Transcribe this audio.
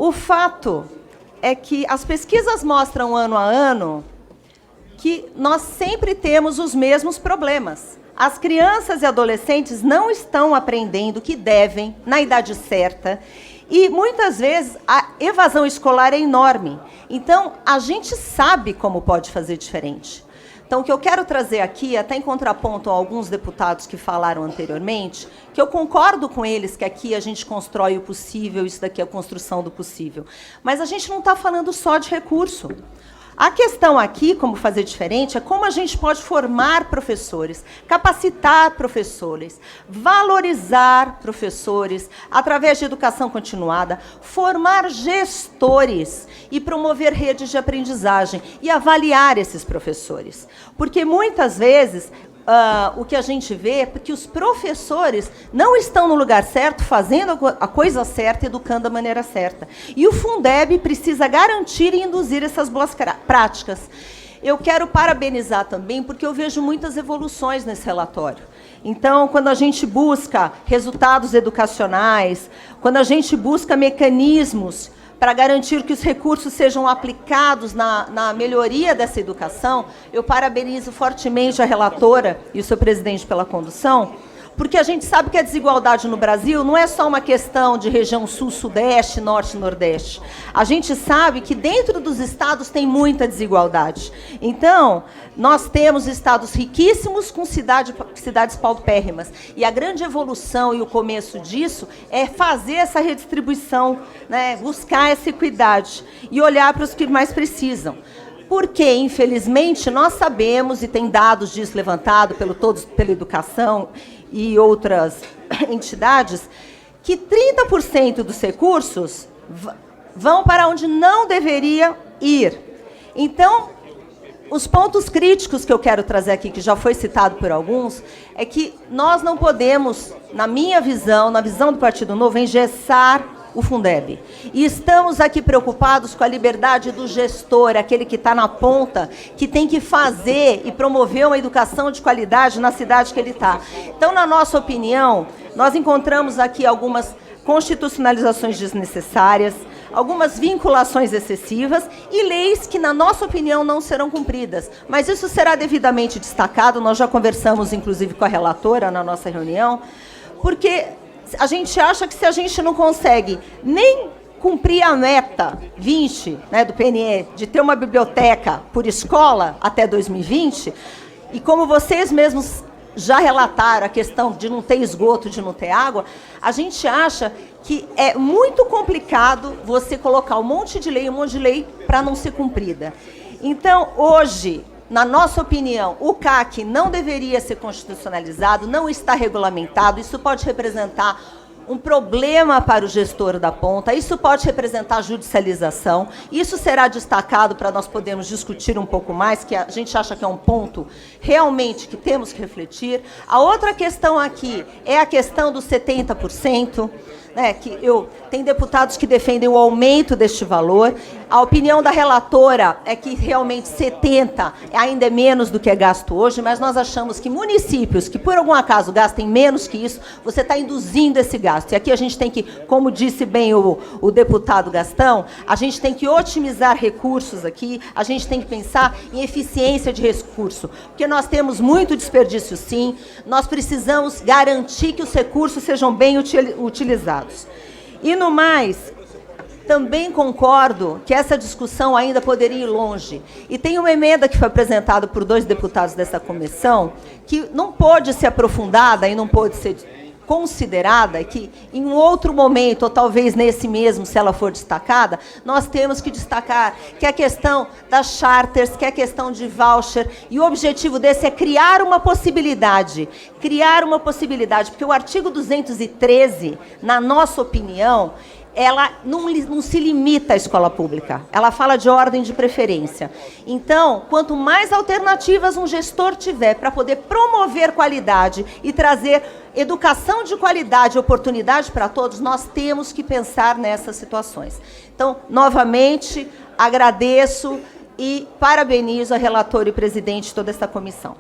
O fato é que as pesquisas mostram ano a ano que nós sempre temos os mesmos problemas. As crianças e adolescentes não estão aprendendo o que devem na idade certa e, muitas vezes, a evasão escolar é enorme. Então, a gente sabe como pode fazer diferente. Então, o que eu quero trazer aqui, até em contraponto a alguns deputados que falaram anteriormente, que eu concordo com eles que aqui a gente constrói o possível, isso daqui é a construção do possível. Mas a gente não está falando só de recurso. A questão aqui, como fazer diferente, é como a gente pode formar professores, capacitar professores, valorizar professores, através de educação continuada, formar gestores e promover redes de aprendizagem e avaliar esses professores. Porque, muitas vezes, o que a gente vê é que os professores não estão no lugar certo, fazendo a coisa certa, educando da maneira certa. E o Fundeb precisa garantir e induzir essas boas práticas. Eu quero parabenizar também, porque eu vejo muitas evoluções nesse relatório. Então, quando a gente busca resultados educacionais, quando a gente busca mecanismos para garantir que os recursos sejam aplicados na melhoria dessa educação, eu parabenizo fortemente a relatora e o seu presidente pela condução, porque a gente sabe que a desigualdade no Brasil não é só uma questão de região sul-sudeste, norte e nordeste. A gente sabe que dentro dos estados tem muita desigualdade. Então, nós temos estados riquíssimos com cidades paupérrimas. E a grande evolução e o começo disso é fazer essa redistribuição, né, buscar essa equidade e olhar para os que mais precisam. Porque, infelizmente, nós sabemos, e tem dados disso levantado pela educação e outras entidades, que 30% dos recursos vão para onde não deveria ir. Então, os pontos críticos que eu quero trazer aqui, que já foi citado por alguns, é que nós não podemos, na minha visão, na visão do Partido Novo, engessar o Fundeb. E estamos aqui preocupados com a liberdade do gestor, aquele que está na ponta, que tem que fazer e promover uma educação de qualidade na cidade que ele está. Então, na nossa opinião, nós encontramos aqui algumas constitucionalizações desnecessárias, algumas vinculações excessivas e leis que, na nossa opinião, não serão cumpridas. Mas isso será devidamente destacado, nós já conversamos, inclusive, com a relatora na nossa reunião, porque a gente acha que se a gente não consegue nem cumprir a meta 20, né, do PNE, de ter uma biblioteca por escola até 2020, e como vocês mesmos já relataram a questão de não ter esgoto, de não ter água, a gente acha que é muito complicado você colocar um monte de lei para não ser cumprida. Então, hoje, na nossa opinião, o CAC não deveria ser constitucionalizado, não está regulamentado, isso pode representar um problema para o gestor da ponta, isso pode representar judicialização, isso será destacado para nós podermos discutir um pouco mais, que a gente acha que é um ponto realmente que temos que refletir. A outra questão aqui é a questão dos 70%, né, tem deputados que defendem o aumento deste valor. A opinião da relatora é que realmente 70 ainda é menos do que é gasto hoje, mas nós achamos que municípios que, por algum acaso, gastem menos que isso, você está induzindo esse gasto. E aqui a gente tem que, como disse bem o deputado Gastão, a gente tem que otimizar recursos aqui, a gente tem que pensar em eficiência de recurso, porque nós temos muito desperdício, sim, nós precisamos garantir que os recursos sejam bem utilizados. E, no mais, também concordo que essa discussão ainda poderia ir longe. E tem uma emenda que foi apresentada por 2 deputados dessa comissão, que não pôde ser aprofundada e não pôde ser considerada, que em um outro momento, ou talvez nesse mesmo, se ela for destacada, nós temos que destacar que a questão das charters, que é a questão de voucher, e o objetivo desse é criar uma possibilidade, porque o artigo 213, na nossa opinião, ela não se limita à escola pública, ela fala de ordem de preferência. Então, quanto mais alternativas um gestor tiver para poder promover qualidade e trazer educação de qualidade e oportunidade para todos, nós temos que pensar nessas situações. Então, novamente, agradeço e parabenizo a relatora e presidente de toda essa comissão.